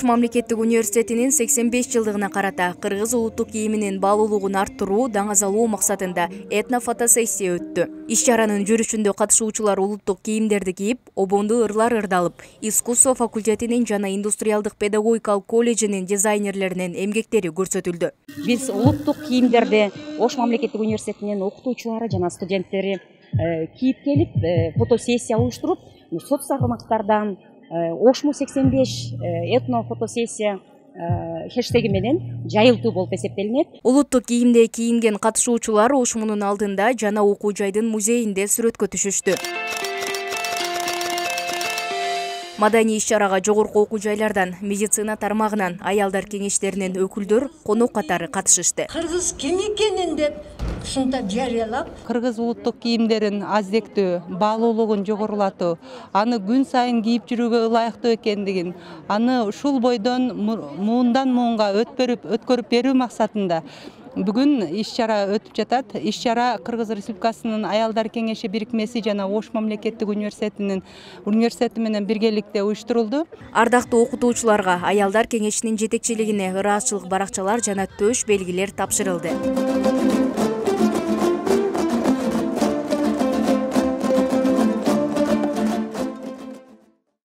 Ош мамлекеттик университетинин 85 жылдыгына карата кыргыз улуттук кийиминин баалуулугун арттыруу, даңазалоо максатында этно-фотосессия өттү. Иш-чаранын жүрүшүндө катышуучулар улуттук кийимдерди кийип, обондуу ырлар ырдалып, искусство факультетинин жана индустриалдык педагогикалык колледжинин дизайнерлеринин эмгектери көрсөтүлдү. Биз улуттук кийимдерди Ош мамлекеттик университетинин окутуучулары жана студенттери кийип келип, фотосессия уюштуруп, соц тармактардан Ошму 85 этно-фотосессия хэштеги менен жайылтуу болуп эсептелинет. Улуттук кийимде кийинген катышуучулар Ошмунун алдында жана окуу жайдын музейинде сүрөткө түшүштү. Маданий иш-чарага жогорку окуу жайлардан, медицина тармагынан, аялдар кеңештеринин өкүлдөр конок катары катышышты. Кыргыз ким экенин деп ушунта жарыялап, кыргыз улуттук кийимдерин аздектөө, баалуулугун жогорулатуу, аны күн сайын кийип жүрүүгө ылайыктуу экендигин, аны ушул бойдон муундан муунга өткөрүп берүү максатында бүгүн иш-чара өтүп жатат. Иш-чара Кыргыз Республикасынын аялдар кеңеши бирикмеси жана Ош мамлекеттик университети менен биргеликте уюштурулду. Ардактуу окутуучуларга аялдар кеңешинин жетекчилигине ыраазчылык баракчалар жана төш белгилер тапшырылды.